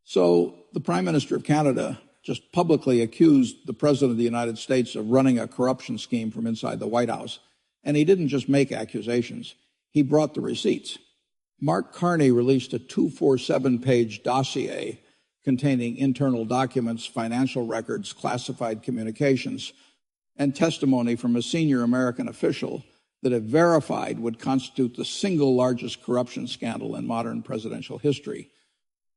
So the Prime Minister of Canada just publicly accused the President of the United States of running a corruption scheme from inside the White House. And he didn't just make accusations, he brought the receipts. Mark Carney released a 247-page dossier containing internal documents, financial records, classified communications, and testimony from a senior American official that, if verified, would constitute the single largest corruption scandal in modern presidential history.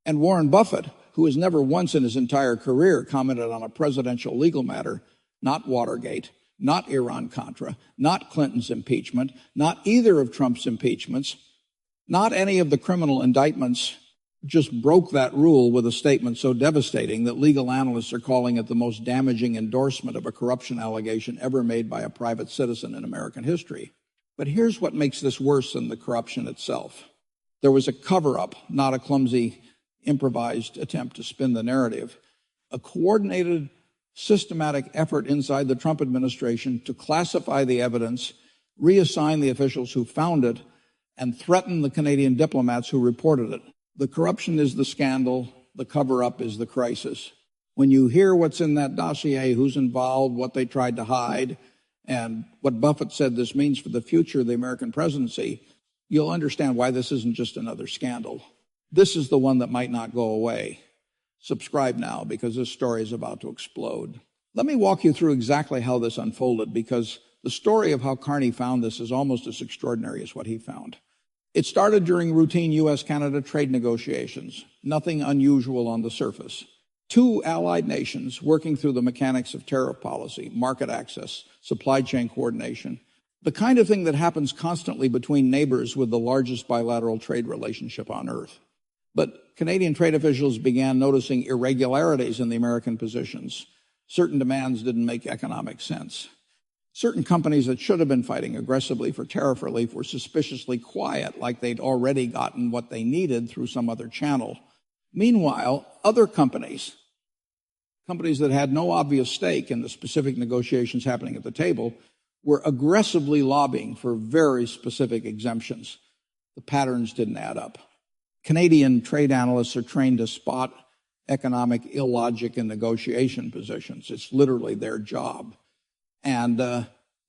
And Warren Buffett, who has never once in his entire career commented on a presidential legal matter, not Watergate, not Iran-Contra, not Clinton's impeachment, not either of Trump's impeachments, not any of the criminal indictments, just broke that rule with a statement so devastating that legal analysts are calling it the most damaging endorsement of a corruption allegation ever made by a private citizen in American history. But here's what makes this worse than the corruption itself. There was a cover-up, not a clumsy, improvised attempt to spin the narrative, a coordinated, systematic effort inside the Trump administration to classify the evidence, reassign the officials who found it, and threaten the Canadian diplomats who reported it. The corruption is the scandal, the cover-up is the crisis. When you hear what's in that dossier, who's involved, what they tried to hide, and what Buffett said this means for the future of the American presidency, you'll understand why this isn't just another scandal. This is the one that might not go away. Subscribe now, because this story is about to explode. Let me walk you through exactly how this unfolded, because the story of how Carney found this is almost as extraordinary as what he found. It started during routine U.S.-Canada trade negotiations, nothing unusual on the surface. Two allied nations working through the mechanics of tariff policy, market access, supply chain coordination, the kind of thing that happens constantly between neighbors with the largest bilateral trade relationship on earth. But Canadian trade officials began noticing irregularities in the American positions. Certain demands didn't make economic sense. Certain companies that should have been fighting aggressively for tariff relief were suspiciously quiet, like they'd already gotten what they needed through some other channel. Meanwhile, other companies that had no obvious stake in the specific negotiations happening at the table, were aggressively lobbying for very specific exemptions. The patterns didn't add up. Canadian trade analysts are trained to spot economic illogic in negotiation positions. It's literally their job. And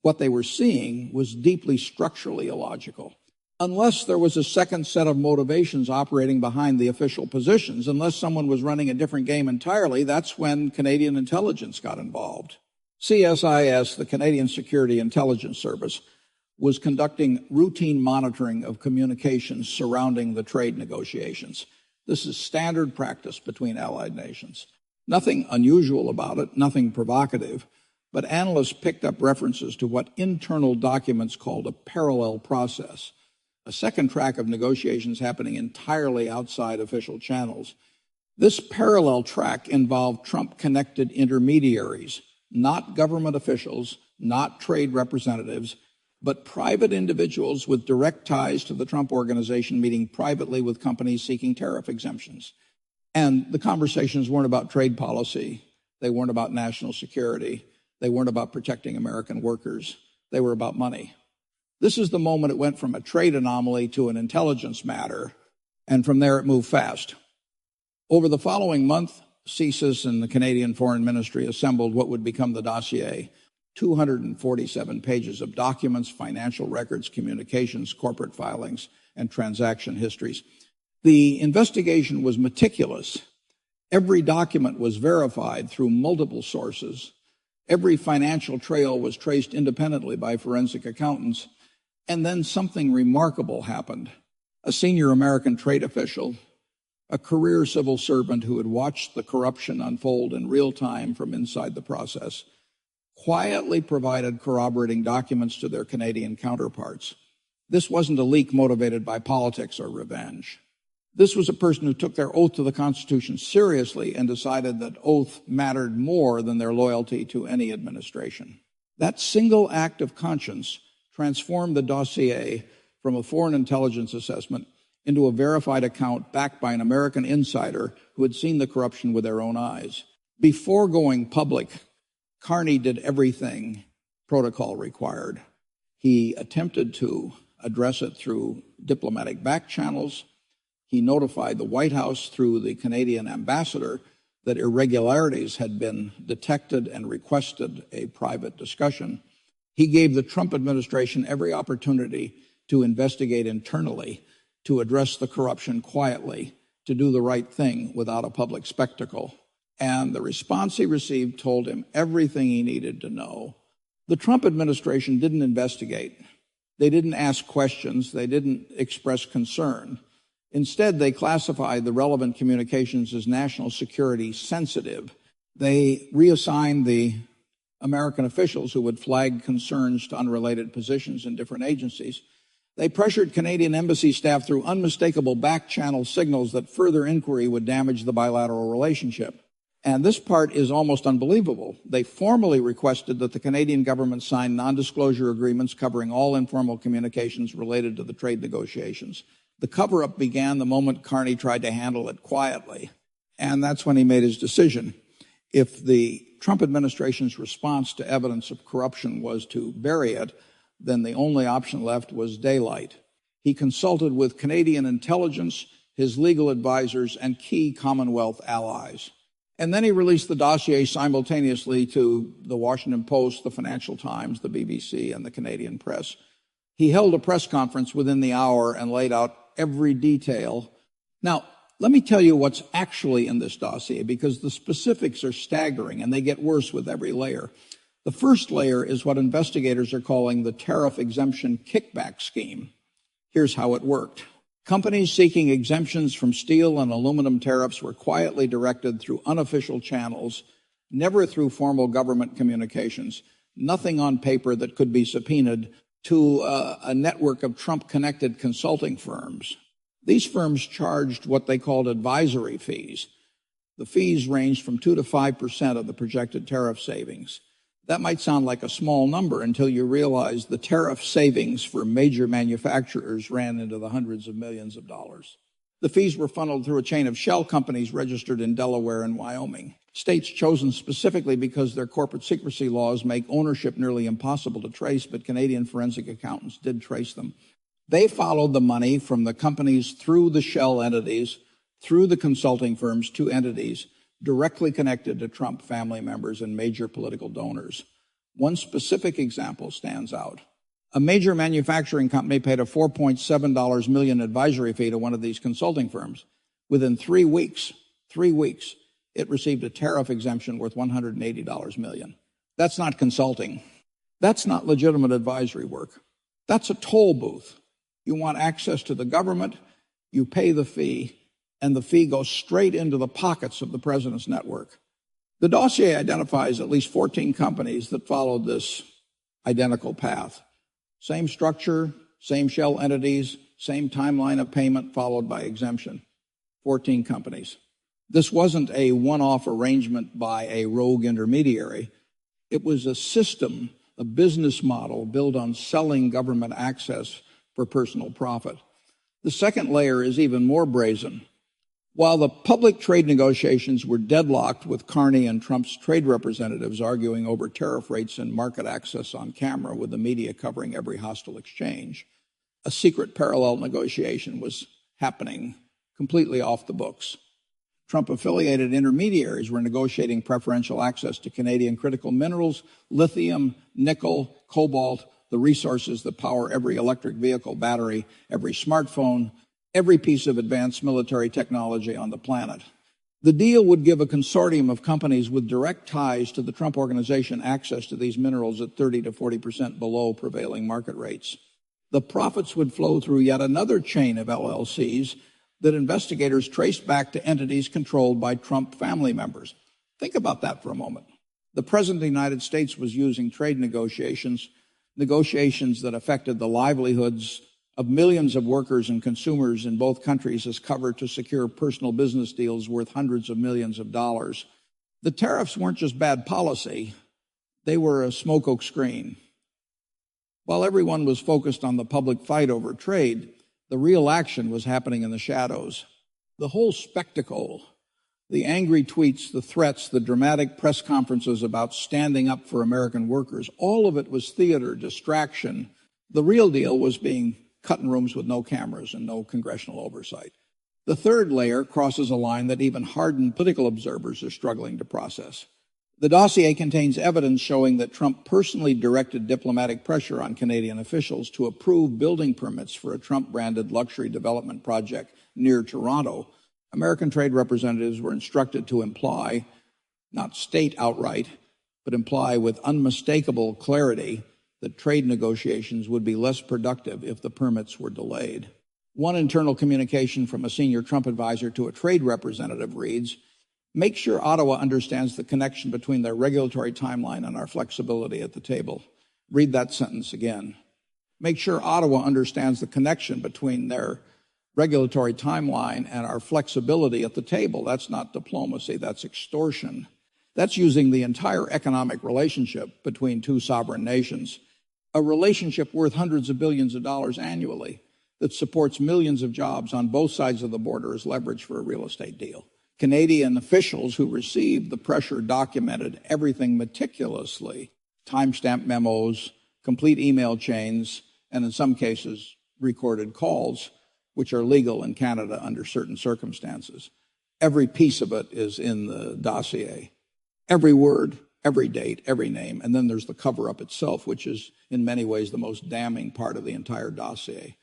what they were seeing was deeply structurally illogical. Unless there was a second set of motivations operating behind the official positions, unless someone was running a different game entirely, that's when Canadian intelligence got involved. CSIS, the Canadian Security Intelligence Service, was conducting routine monitoring of communications surrounding the trade negotiations. This is standard practice between allied nations. Nothing unusual about it, nothing provocative. But analysts picked up references to what internal documents called a parallel process, a second track of negotiations happening entirely outside official channels. This parallel track involved Trump-connected intermediaries, not government officials, not trade representatives, but private individuals with direct ties to the Trump organization meeting privately with companies seeking tariff exemptions. And the conversations weren't about trade policy. They weren't about national security. They weren't about protecting American workers. They were about money. This is the moment it went from a trade anomaly to an intelligence matter, and from there it moved fast. Over the following month, CSIS and the Canadian Foreign Ministry assembled what would become the dossier, 247 pages of documents, financial records, communications, corporate filings, and transaction histories. The investigation was meticulous. Every document was verified through multiple sources. Every financial trail was traced independently by forensic accountants. And then something remarkable happened. A senior American trade official, a career civil servant who had watched the corruption unfold in real time from inside the process, quietly provided corroborating documents to their Canadian counterparts. This wasn't a leak motivated by politics or revenge. This was a person who took their oath to the Constitution seriously and decided that oath mattered more than their loyalty to any administration. That single act of conscience transformed the dossier from a foreign intelligence assessment into a verified account backed by an American insider who had seen the corruption with their own eyes. Before going public, Carney did everything protocol required. He attempted to address it through diplomatic back channels, He notified the White House through the Canadian ambassador that irregularities had been detected and requested a private discussion. He gave the Trump administration every opportunity to investigate internally, to address the corruption quietly, to do the right thing without a public spectacle. And the response he received told him everything he needed to know. The Trump administration didn't investigate. They didn't ask questions. They didn't express concern. Instead, they classified the relevant communications as national security sensitive. They reassigned the American officials who would flag concerns to unrelated positions in different agencies. They pressured Canadian embassy staff through unmistakable back-channel signals that further inquiry would damage the bilateral relationship. And this part is almost unbelievable. They formally requested that the Canadian government sign non-disclosure agreements covering all informal communications related to the trade negotiations. The cover-up began the moment Carney tried to handle it quietly, and that's when he made his decision. If the Trump administration's response to evidence of corruption was to bury it, then the only option left was daylight. He consulted with Canadian intelligence, his legal advisors, and key Commonwealth allies. And then he released the dossier simultaneously to the Washington Post, the Financial Times, the BBC, and the Canadian press. He held a press conference within the hour and laid out every detail. Now, let me tell you what's actually in this dossier, because the specifics are staggering and they get worse with every layer. The first layer is what investigators are calling the tariff exemption kickback scheme. Here's how it worked. Companies seeking exemptions from steel and aluminum tariffs were quietly directed through unofficial channels, never through formal government communications, nothing on paper that could be subpoenaed, to a network of Trump-connected consulting firms. These firms charged what they called advisory fees. The fees ranged from 2 to 5% of the projected tariff savings. That might sound like a small number until you realize the tariff savings for major manufacturers ran into the hundreds of millions of dollars. The fees were funneled through a chain of shell companies registered in Delaware and Wyoming, states chosen specifically because their corporate secrecy laws make ownership nearly impossible to trace, but Canadian forensic accountants did trace them. They followed the money from the companies through the shell entities, through the consulting firms to entities directly connected to Trump family members and major political donors. One specific example stands out. A major manufacturing company paid a $4.7 million advisory fee to one of these consulting firms. Within 3 weeks, it received a tariff exemption worth $180 million. That's not consulting. That's not legitimate advisory work. That's a toll booth. You want access to the government, you pay the fee, and the fee goes straight into the pockets of the president's network. The dossier identifies at least 14 companies that followed this identical path. Same structure, same shell entities, same timeline of payment followed by exemption. 14 companies. This wasn't a one-off arrangement by a rogue intermediary. It was a system, a business model built on selling government access for personal profit. The second layer is even more brazen. While the public trade negotiations were deadlocked with Carney and Trump's trade representatives arguing over tariff rates and market access on camera with the media covering every hostile exchange, a secret parallel negotiation was happening completely off the books. Trump-affiliated intermediaries were negotiating preferential access to Canadian critical minerals, lithium, nickel, cobalt, the resources that power every electric vehicle battery, every smartphone, every piece of advanced military technology on the planet. The deal would give a consortium of companies with direct ties to the Trump organization access to these minerals at 30 to 40% below prevailing market rates. The profits would flow through yet another chain of LLCs that investigators traced back to entities controlled by Trump family members. Think about that for a moment. The President of the United States was using trade negotiations that affected the livelihoods of millions of workers and consumers in both countries as cover to secure personal business deals worth hundreds of millions of dollars. The tariffs weren't just bad policy, they were a smoke screen. While everyone was focused on the public fight over trade, the real action was happening in the shadows. The whole spectacle, the angry tweets, the threats, the dramatic press conferences about standing up for American workers, all of it was theater, distraction. The real deal was being cut in rooms with no cameras and no congressional oversight. The third layer crosses a line that even hardened political observers are struggling to process. The dossier contains evidence showing that Trump personally directed diplomatic pressure on Canadian officials to approve building permits for a Trump-branded luxury development project near Toronto. American trade representatives were instructed to imply, not state outright, but imply with unmistakable clarity that trade negotiations would be less productive if the permits were delayed. One internal communication from a senior Trump advisor to a trade representative reads, "Make sure Ottawa understands the connection between their regulatory timeline and our flexibility at the table." Read that sentence again. Make sure Ottawa understands the connection between their regulatory timeline and our flexibility at the table. That's not diplomacy, that's extortion. That's using the entire economic relationship between two sovereign nations, a relationship worth hundreds of billions of dollars annually that supports millions of jobs on both sides of the border as leverage for a real estate deal. Canadian officials who received the pressure documented everything meticulously, timestamp memos, complete email chains, and in some cases, recorded calls, which are legal in Canada under certain circumstances. Every piece of it is in the dossier. Every word, every date, every name. And then there's the cover-up itself, which is in many ways the most damning part of the entire dossier.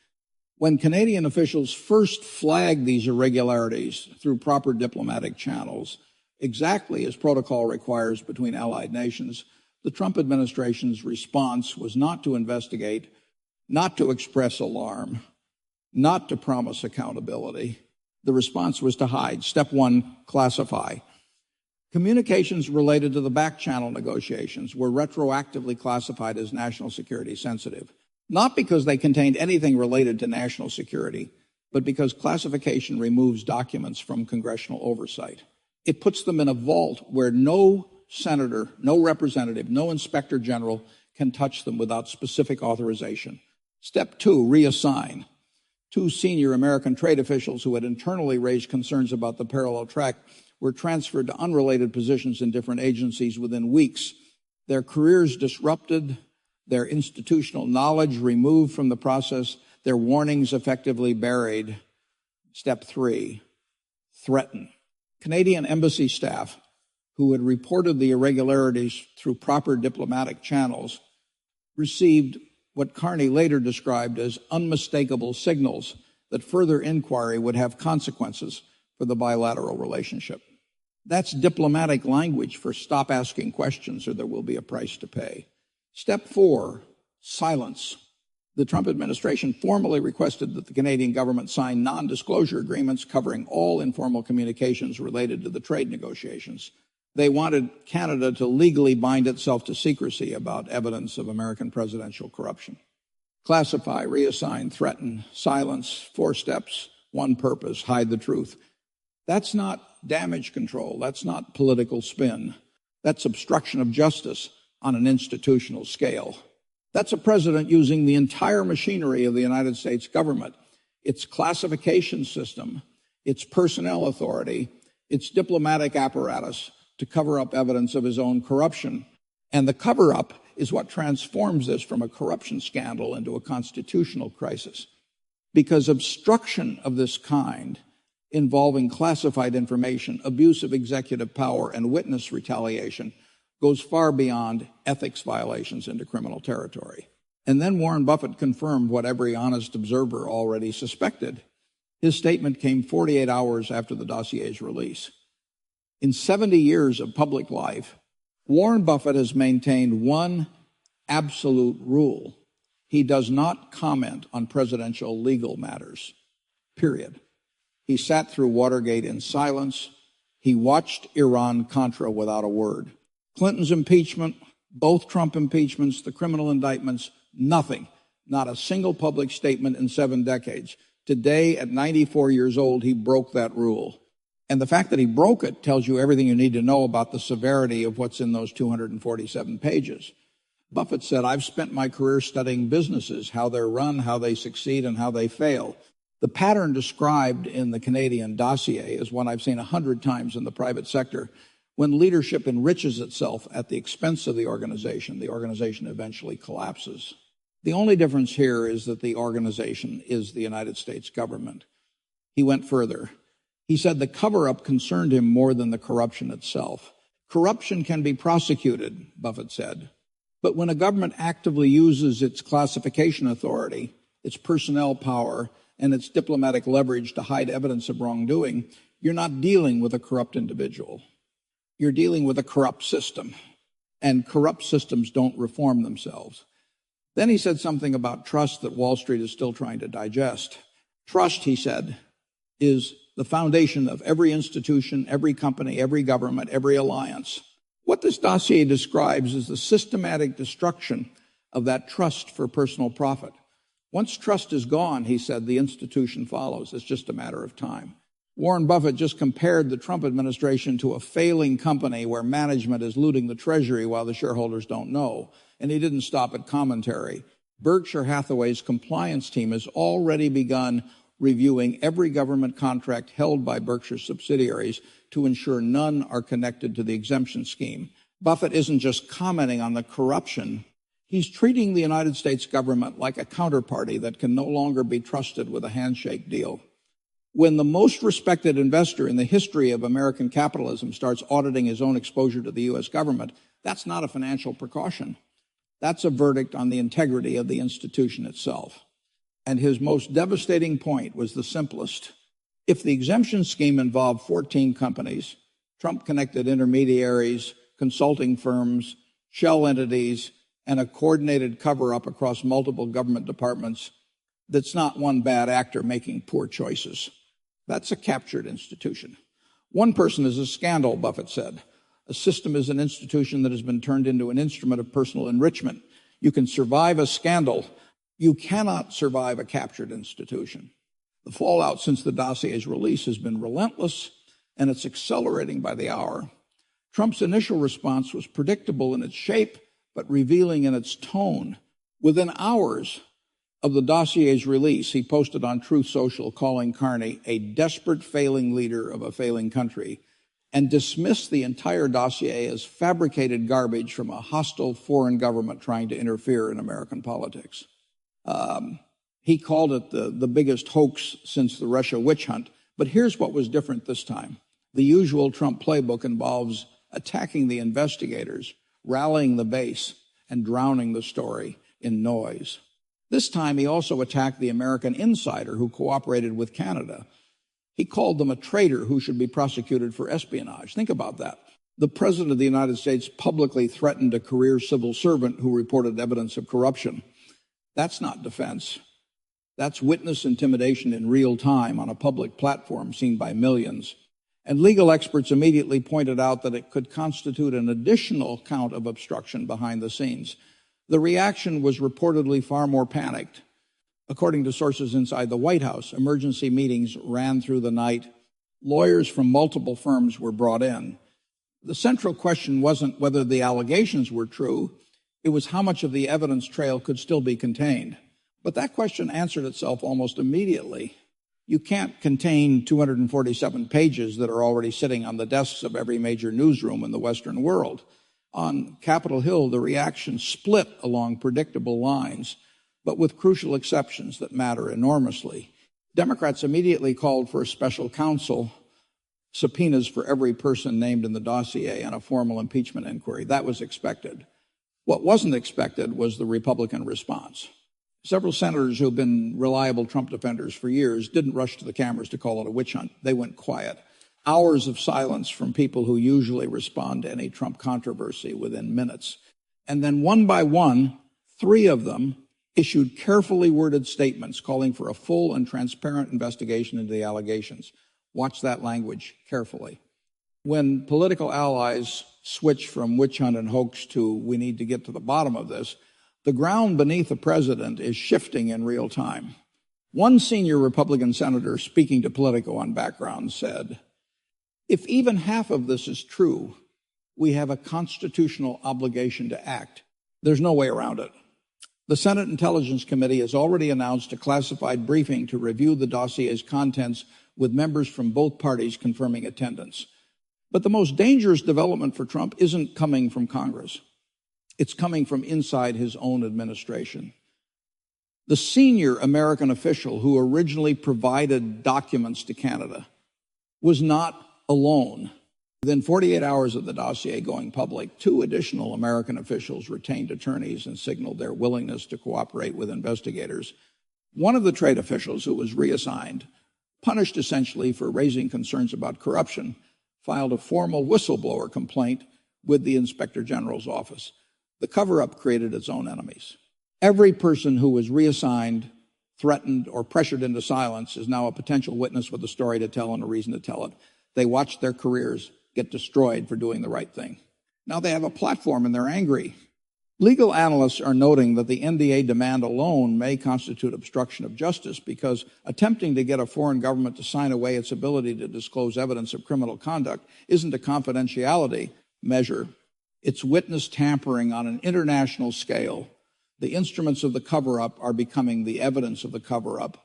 When Canadian officials first flagged these irregularities through proper diplomatic channels, exactly as protocol requires between allied nations, the Trump administration's response was not to investigate, not to express alarm, not to promise accountability. The response was to hide. Step one, classify. Communications related to the back channel negotiations were retroactively classified as national security sensitive. Not because they contained anything related to national security, but because classification removes documents from congressional oversight. It puts them in a vault where no senator, no representative, no inspector general can touch them without specific authorization. Step two, reassign. Two senior American trade officials who had internally raised concerns about the parallel track were transferred to unrelated positions in different agencies within weeks. Their careers disrupted, their institutional knowledge removed from the process, their warnings effectively buried. Step three, threaten. Canadian embassy staff who had reported the irregularities through proper diplomatic channels received what Carney later described as unmistakable signals that further inquiry would have consequences for the bilateral relationship. That's diplomatic language for stop asking questions or there will be a price to pay. Step four, silence. The Trump administration formally requested that the Canadian government sign non-disclosure agreements covering all informal communications related to the trade negotiations. They wanted Canada to legally bind itself to secrecy about evidence of American presidential corruption. Classify, reassign, threaten, silence, 4 steps, one purpose, hide the truth. That's not damage control. That's not political spin. That's obstruction of justice on an institutional scale. That's a president using the entire machinery of the United States government, its classification system, its personnel authority, its diplomatic apparatus to cover up evidence of his own corruption. And the cover-up is what transforms this from a corruption scandal into a constitutional crisis. Because obstruction of this kind, involving classified information, abuse of executive power, and witness retaliation, goes far beyond ethics violations into criminal territory. And then Warren Buffett confirmed what every honest observer already suspected. His statement came 48 hours after the dossier's release. In 70 years of public life, Warren Buffett has maintained one absolute rule. He does not comment on presidential legal matters, period. He sat through Watergate in silence. He watched Iran-Contra without a word. Clinton's impeachment, both Trump impeachments, the criminal indictments, nothing. Not a single public statement in 7 decades. Today, at 94 years old, he broke that rule. And the fact that he broke it tells you everything you need to know about the severity of what's in those 247 pages. Buffett said, "I've spent my career studying businesses, how they're run, how they succeed, and how they fail." The pattern described in the Canadian dossier is one I've seen 100 times in the private sector. When leadership enriches itself at the expense of the organization eventually collapses. The only difference here is that the organization is the United States government. He went further. He said the cover-up concerned him more than the corruption itself. Corruption can be prosecuted, Buffett said, but when a government actively uses its classification authority, its personnel power, and its diplomatic leverage to hide evidence of wrongdoing, you're not dealing with a corrupt individual. You're dealing with a corrupt system, and corrupt systems don't reform themselves. Then he said something about trust that Wall Street is still trying to digest. Trust, he said, is the foundation of every institution, every company, every government, every alliance. What this dossier describes is the systematic destruction of that trust for personal profit. Once trust is gone, he said, the institution follows. It's just a matter of time. Warren Buffett just compared the Trump administration to a failing company where management is looting the treasury while the shareholders don't know. And he didn't stop at commentary. Berkshire Hathaway's compliance team has already begun reviewing every government contract held by Berkshire subsidiaries to ensure none are connected to the exemption scheme. Buffett isn't just commenting on the corruption. He's treating the United States government like a counterparty that can no longer be trusted with a handshake deal. When the most respected investor in the history of American capitalism starts auditing his own exposure to the U.S. government, that's not a financial precaution. That's a verdict on the integrity of the institution itself. And his most devastating point was the simplest. If the exemption scheme involved 14 companies, Trump-connected intermediaries, consulting firms, shell entities, and a coordinated cover-up across multiple government departments, that's not one bad actor making poor choices. That's a captured institution. One person is a scandal, Buffett said. A system is an institution that has been turned into an instrument of personal enrichment. You can survive a scandal. You cannot survive a captured institution. The fallout since the dossier's release has been relentless, and it's accelerating by the hour. Trump's initial response was predictable in its shape, but revealing in its tone. Within hours of the dossier's release, he posted on Truth Social calling Carney a desperate failing leader of a failing country and dismissed the entire dossier as fabricated garbage from a hostile foreign government trying to interfere in American politics. He called it the biggest hoax since the Russia witch hunt. But here's what was different this time. The usual Trump playbook involves attacking the investigators, rallying the base, and drowning the story in noise. This time he also attacked the American insider who cooperated with Canada. He called them a traitor who should be prosecuted for espionage. Think about that. The President of the United States publicly threatened a career civil servant who reported evidence of corruption. That's not defense. That's witness intimidation in real time on a public platform seen by millions. And legal experts immediately pointed out that it could constitute an additional count of obstruction behind the scenes. The reaction was reportedly far more panicked. According to sources inside the White House, emergency meetings ran through the night. Lawyers from multiple firms were brought in. The central question wasn't whether the allegations were true. It was how much of the evidence trail could still be contained. But that question answered itself almost immediately. You can't contain 247 pages that are already sitting on the desks of every major newsroom in the Western world. On Capitol Hill, the reaction split along predictable lines, but with crucial exceptions that matter enormously. Democrats immediately called for a special counsel, subpoenas for every person named in the dossier, and a formal impeachment inquiry. That was expected. What wasn't expected was the Republican response. Several senators who have been reliable Trump defenders for years didn't rush to the cameras to call it a witch hunt. They went quiet. Hours of silence from people who usually respond to any Trump controversy within minutes. And then one by one, 3 of them issued carefully worded statements calling for a full and transparent investigation into the allegations. Watch that language carefully. When political allies switch from witch hunt and hoax to we need to get to the bottom of this, the ground beneath the president is shifting in real time. One senior Republican senator speaking to Politico on background said, "If even half of this is true, we have a constitutional obligation to act. There's no way around it." The Senate Intelligence Committee has already announced a classified briefing to review the dossier's contents with members from both parties confirming attendance. But the most dangerous development for Trump isn't coming from Congress. It's coming from inside his own administration. The senior American official who originally provided documents to Canada was not alone. Within 48 hours of the dossier going public, 2 additional American officials retained attorneys and signaled their willingness to cooperate with investigators. One of the trade officials, who was reassigned, punished essentially for raising concerns about corruption, filed a formal whistleblower complaint with the Inspector General's office. The cover-up created its own enemies. Every person who was reassigned, threatened, or pressured into silence is now a potential witness with a story to tell and a reason to tell it. They watch their careers get destroyed for doing the right thing. Now they have a platform and they're angry. Legal analysts are noting that the NDA demand alone may constitute obstruction of justice because attempting to get a foreign government to sign away its ability to disclose evidence of criminal conduct isn't a confidentiality measure. It's witness tampering on an international scale. The instruments of the cover-up are becoming the evidence of the cover-up.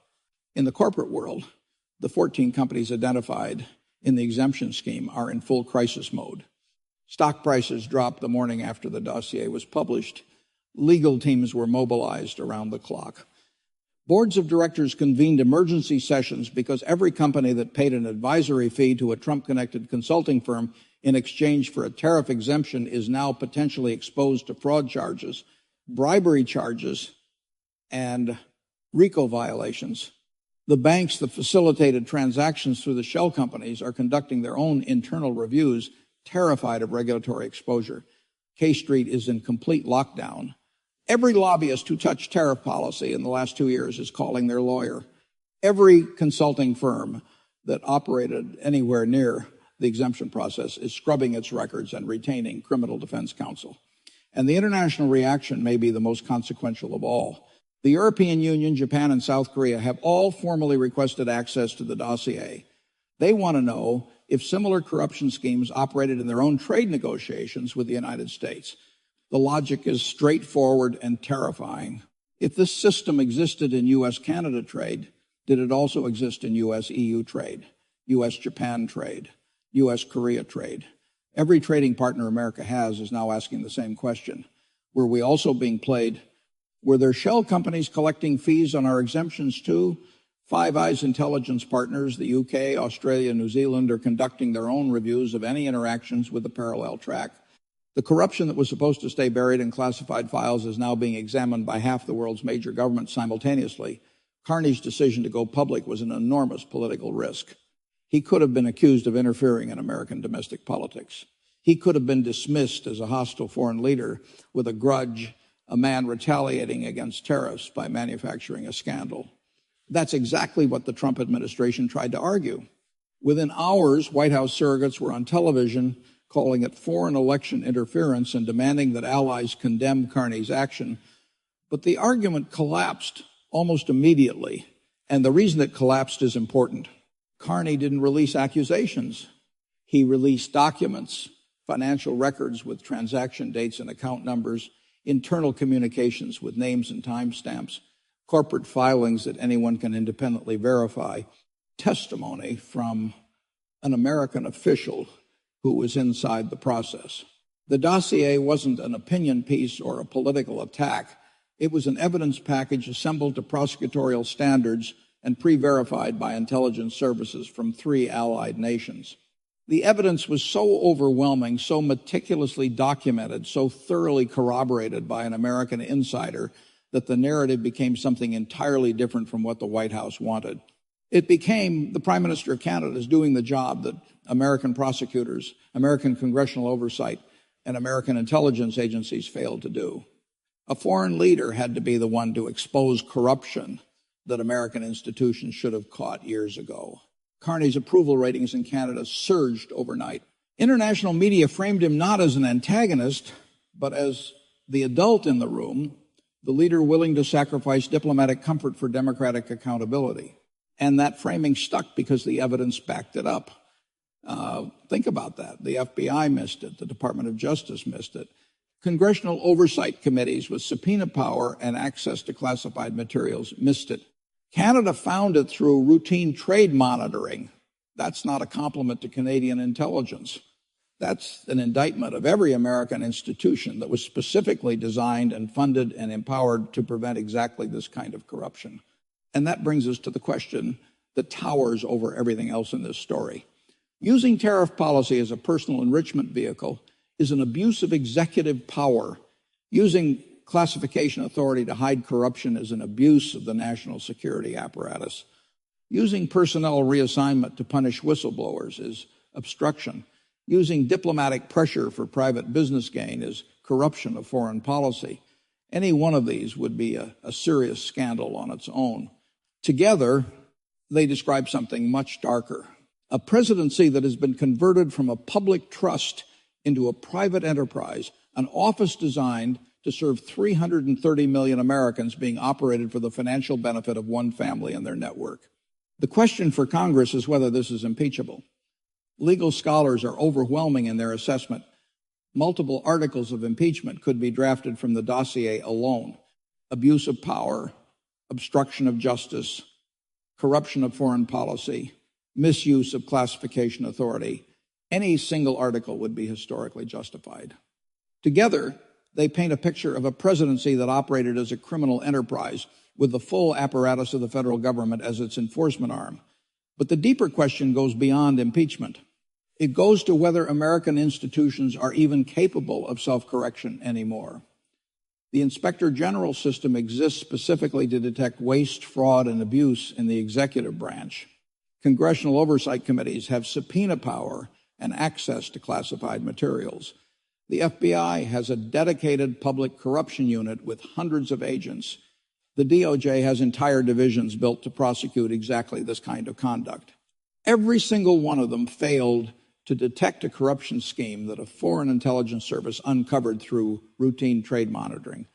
In the corporate world, the 14 companies identified in the exemption scheme are in full crisis mode. Stock prices dropped the morning after the dossier was published. Legal teams were mobilized around the clock. Boards of directors convened emergency sessions because every company that paid an advisory fee to a Trump-connected consulting firm in exchange for a tariff exemption is now potentially exposed to fraud charges, bribery charges, and RICO violations. The banks that facilitated transactions through the shell companies are conducting their own internal reviews, terrified of regulatory exposure. K Street is in complete lockdown. Every lobbyist who touched tariff policy in the last 2 years is calling their lawyer. Every consulting firm that operated anywhere near the exemption process is scrubbing its records and retaining criminal defense counsel. And the international reaction may be the most consequential of all. The European Union, Japan, and South Korea have all formally requested access to the dossier. They want to know if similar corruption schemes operated in their own trade negotiations with the United States. The logic is straightforward and terrifying. If this system existed in U.S.-Canada trade, did it also exist in U.S.-EU trade, U.S.-Japan trade, U.S.-Korea trade? Every trading partner America has is now asking the same question. Were we also being played? Were there shell companies collecting fees on our exemptions too? Five Eyes intelligence partners, the UK, Australia, and New Zealand, are conducting their own reviews of any interactions with the parallel track. The corruption that was supposed to stay buried in classified files is now being examined by half the world's major governments simultaneously. Carney's decision to go public was an enormous political risk. He could have been accused of interfering in American domestic politics. He could have been dismissed as a hostile foreign leader with a grudge, a man retaliating against tariffs by manufacturing a scandal. That's exactly what the Trump administration tried to argue. Within hours, White House surrogates were on television calling it foreign election interference and demanding that allies condemn Carney's action. But the argument collapsed almost immediately, and the reason it collapsed is important. Carney didn't release accusations. He released documents, financial records with transaction dates and account numbers, internal communications with names and timestamps, corporate filings that anyone can independently verify, testimony from an American official who was inside the process. The dossier wasn't an opinion piece or a political attack. It was an evidence package assembled to prosecutorial standards and pre-verified by intelligence services from 3 allied nations. The evidence was so overwhelming, so meticulously documented, so thoroughly corroborated by an American insider that the narrative became something entirely different from what the White House wanted. It became the Prime Minister of Canada is doing the job that American prosecutors, American congressional oversight, and American intelligence agencies failed to do. A foreign leader had to be the one to expose corruption that American institutions should have caught years ago. Carney's approval ratings in Canada surged overnight. International media framed him not as an antagonist, but as the adult in the room, the leader willing to sacrifice diplomatic comfort for democratic accountability. And that framing stuck because the evidence backed it up. Think about that. The FBI missed it. The Department of Justice missed it. Congressional oversight committees with subpoena power and access to classified materials missed it. Canada found it through routine trade monitoring. That's not a compliment to Canadian intelligence. That's an indictment of every American institution that was specifically designed and funded and empowered to prevent exactly this kind of corruption. And that brings us to the question that towers over everything else in this story. Using tariff policy as a personal enrichment vehicle is an abuse of executive power. Using classification authority to hide corruption is an abuse of the national security apparatus. Using personnel reassignment to punish whistleblowers is obstruction. Using diplomatic pressure for private business gain is corruption of foreign policy. Any one of these would be a serious scandal on its own. Together, they describe something much darker. A presidency that has been converted from a public trust into a private enterprise, an office designed to serve 330 million Americans being operated for the financial benefit of one family and their network. The question for Congress is whether this is impeachable. Legal scholars are overwhelming in their assessment. Multiple articles of impeachment could be drafted from the dossier alone. Abuse of power, obstruction of justice, corruption of foreign policy, misuse of classification authority. Any single article would be historically justified. Together, they paint a picture of a presidency that operated as a criminal enterprise with the full apparatus of the federal government as its enforcement arm. But the deeper question goes beyond impeachment. It goes to whether American institutions are even capable of self-correction anymore. The Inspector General system exists specifically to detect waste, fraud, and abuse in the executive branch. Congressional oversight committees have subpoena power and access to classified materials. The FBI has a dedicated public corruption unit with hundreds of agents. The DOJ has entire divisions built to prosecute exactly this kind of conduct. Every single one of them failed to detect a corruption scheme that a foreign intelligence service uncovered through routine trade monitoring.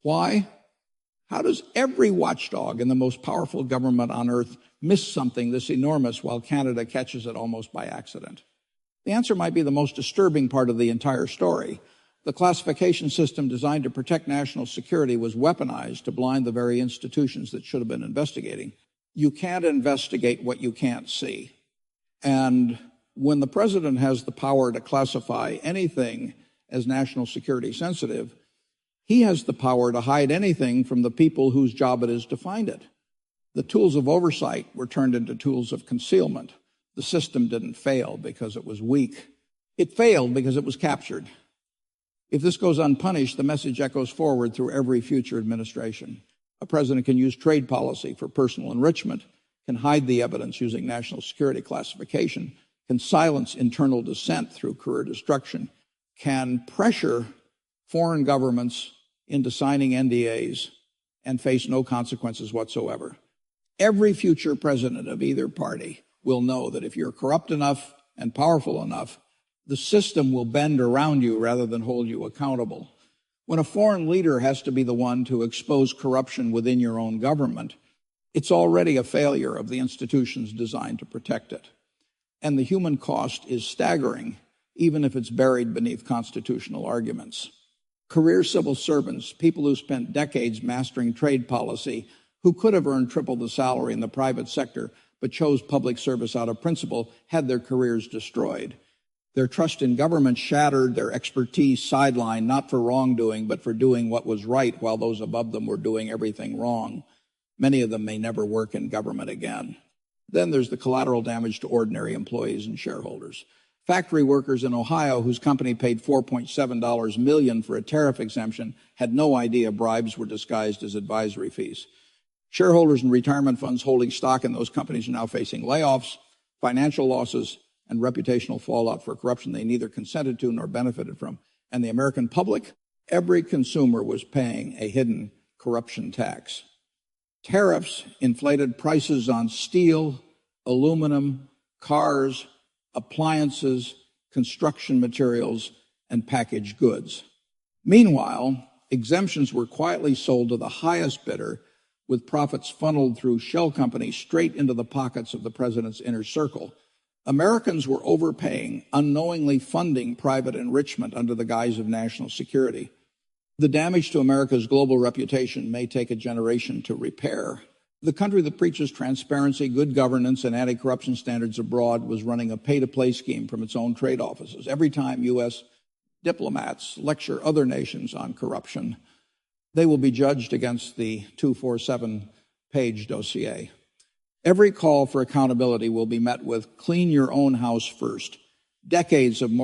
Why? How does every watchdog in the most powerful government on earth miss something this enormous while Canada catches it almost by accident? The answer might be the most disturbing part of the entire story. The classification system designed to protect national security was weaponized to blind the very institutions that should have been investigating. You can't investigate what you can't see. And when the president has the power to classify anything as national security sensitive, he has the power to hide anything from the people whose job it is to find it. The tools of oversight were turned into tools of concealment. The system didn't fail because it was weak. It failed because it was captured. If this goes unpunished, the message echoes forward through every future administration. A president can use trade policy for personal enrichment, can hide the evidence using national security classification, can silence internal dissent through career destruction, can pressure foreign governments into signing NDAs and face no consequences whatsoever. Every future president of either party will know that if you're corrupt enough and powerful enough, the system will bend around you rather than hold you accountable. When a foreign leader has to be the one to expose corruption within your own government, it's already a failure of the institutions designed to protect it. And the human cost is staggering, even if it's buried beneath constitutional arguments. Career civil servants, people who spent decades mastering trade policy, who could have earned triple the salary in the private sector but chose public service out of principle, had their careers destroyed. Their trust in government shattered, their expertise sidelined, not for wrongdoing, but for doing what was right while those above them were doing everything wrong. Many of them may never work in government again. Then there's the collateral damage to ordinary employees and shareholders. Factory workers in Ohio whose company paid $4.7 million for a tariff exemption had no idea bribes were disguised as advisory fees. Shareholders and retirement funds holding stock in those companies are now facing layoffs, financial losses, and reputational fallout for corruption they neither consented to nor benefited from. And the American public, every consumer was paying a hidden corruption tax. Tariffs inflated prices on steel, aluminum, cars, appliances, construction materials, and packaged goods. Meanwhile, exemptions were quietly sold to the highest bidder, with profits funneled through shell companies straight into the pockets of the president's inner circle. Americans were overpaying, unknowingly funding private enrichment under the guise of national security. The damage to America's global reputation may take a generation to repair. The country that preaches transparency, good governance, and anti-corruption standards abroad was running a pay-to-play scheme from its own trade offices. Every time U.S. diplomats lecture other nations on corruption, they will be judged against the 247-page dossier. Every call for accountability will be met with clean your own house first. Decades of moral